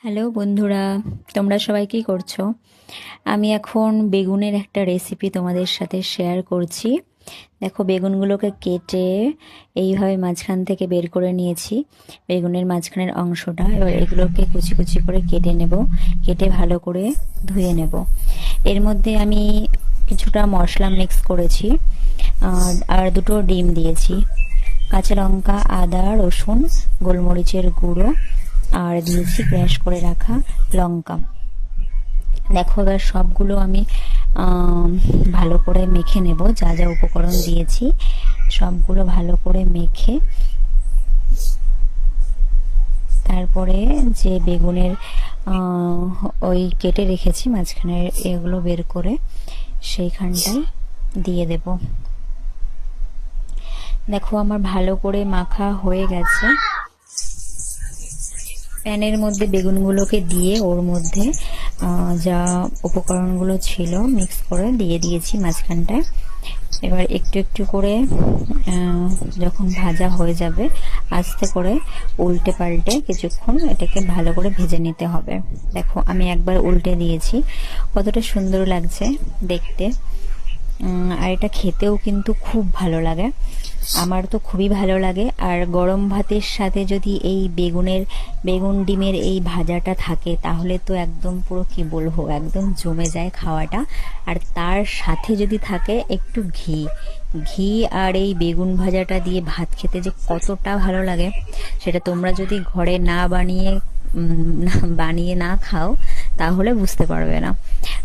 Hello বন্ধুরা, তোমরা সবাই কি করছো? আমি এখন বেগুনের একটা রেসিপি তোমাদের সাথে শেয়ার করছি। দেখো, বেগুনগুলোকে কেটে এইভাবে মাঝখান থেকে বের করে নিয়েছি, বেগুনের মাঝখানের অংশটা। এবার এগুলোকে কুচি কুচি করে কেটে নেব, কেটে ভালো করে ধুয়ে নেব। এর মধ্যে আমি কিছুটা মশলা মিক্স করেছি, আর দুটো ডিম দিয়েছি, কাঁচা লঙ্কা, আদা, রসুন, গোলমরিচের গুঁড়ো, আর দিয়েছি ক্র্যাশ করে রাখা লঙ্কা। দেখো, এবার সবগুলো আমি ভালো করে মেখে নেব। যা যা উপকরণ দিয়েছি সবগুলো ভালো করে মেখে তারপরে যে বেগুনের ওই কেটে রেখেছি মাঝখানে এগুলো বের করে সেইখানটায় দিয়ে দেব। দেখো, আমার ভালো করে মাখা হয়ে গেছে। প্যানের মধ্যে বেগুনগুলোকে দিয়ে ওর মধ্যে যা উপকরণগুলো ছিল মিক্স করে দিয়ে দিয়েছি মাঝখানটায়। এবার একটু একটু করে যখন ভাজা হয়ে যাবে আস্তে করে উল্টে পাল্টে কিছুক্ষণ এটাকে ভালো করে ভেজে নিতে হবে। দেখো, আমি একবার উল্টে দিয়েছি, কতটা সুন্দর লাগছে দেখতে। আর এটা খেতেও কিন্তু খুব ভালো লাগে, আমার তো খুবই ভালো লাগে। আর গরম ভাতের সাথে যদি এই বেগুন ডিমের এই ভাজাটা থাকে তাহলে তো একদম পুরো কি বলবো, একদম জমে যায় খাওয়াটা। আর তার সাথে যদি থাকে একটু ঘি ঘি আর এই বেগুন ভাজাটা দিয়ে ভাত খেতে যে কতটা ভালো লাগে, সেটা তোমরা যদি ঘরে বানিয়ে না খাও তাহলে বুঝতে পারবে না।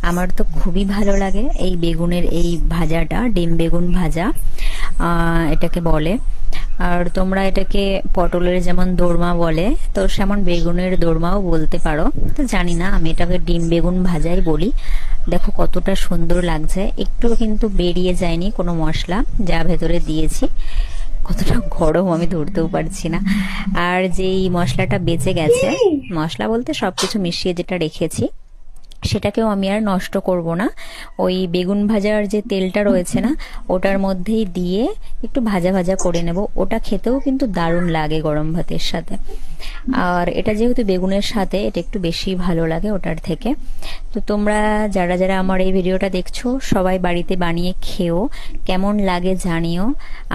আমার তো খুবই ভালো লাগে এই বেগুনের এই ভাজাটা, ডিম বেগুন ভাজা এটাকে বলে। আর তোমরা এটাকে পটলের যেমন দোরমা বলে, তো সেমন বেগুনের দোরমাও বলতে পারো। তো জানি না, আমি এটাকে ডিম বেগুন ভাজাই বলি। দেখো কতটা সুন্দর লাগছে, একটুও কিন্তু বেরিয়ে যায়নি কোনো মশলা যা ভেতরে দিয়েছি। কতটা গরম আমি ধরতেও পারছি না। আর যেই মশলাটা বেঁচে গেছে, মশলা বলতে সবকিছু মিশিয়ে যেটা রেখেছি, সেটাকেও আমি আর নষ্ট করব না। ওই বেগুন ভাজার যে তেলটা রয়েছে না, ওটার মধ্যেই দিয়ে একটু ভাজা ভাজা করে নেব। ওটা খেতেও কিন্তু দারুণ লাগে গরম ভাতের সাথে। আর এটা যেহেতু বেগুনের সাথে, এটা একটু বেশি ভালো লাগে ওটার থেকে। তো তোমরা যারা যারা আমার এই ভিডিওটা দেখছো সবাই বাড়িতে বানিয়ে খেও, কেমন লাগে জানিও।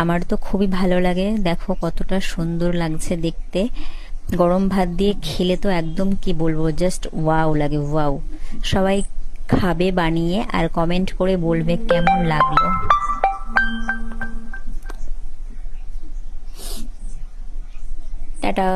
আমার তো খুবই ভালো লাগে। দেখো কতটা সুন্দর লাগছে দেখতে, গরম ভাত দিয়ে খেলে তো একদম কি বলবো, জাস্ট ওয়াও লাগে, ওয়াও। সবাই খাবে বানিয়ে আর কমেন্ট করে বলবে কেমন লাগলো। টাটা।